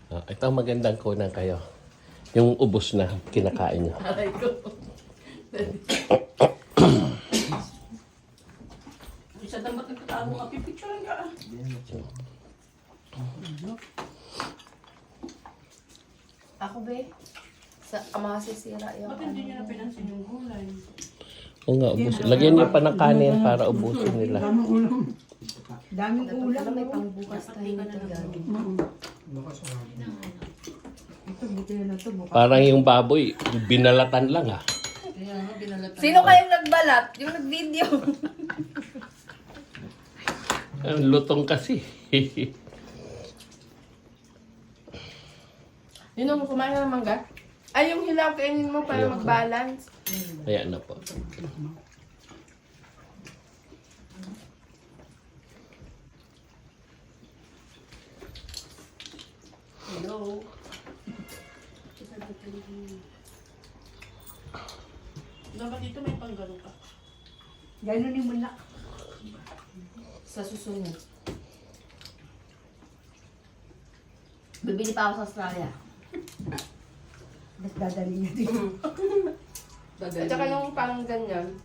Ito ang magandang kunan kayo. Yung ubos na kinakain nyo. Aray ko. Isa dapat nagtatago ka, pipicturean ka. Ako be, sa masisira yung Ba't hindi nyo na pinansin yung gulay? Oo nga, ubos. Lagyan nyo pa ng kanin para ubusin nila. Daming ulam. Dapat may pangbukas tayo nito yan. Ito, buti na ito. Parang yung baboy, binalatan lang ah. Kaya nga, binalatan. Sino kayong nagbalat? Yung nag-video. Ang lutong kasi. Yun ang kumain ka ng mangga? Ay, yung hilaw kainin mo para Ayoko. mag-balance. Ayan na po. Hello. Dapat dito may panggalo ka. Ganunin mo na. Sa susunod. Bibili pa ako sa Australia. Mas dadali niya dito. At saka yung parang ganyan,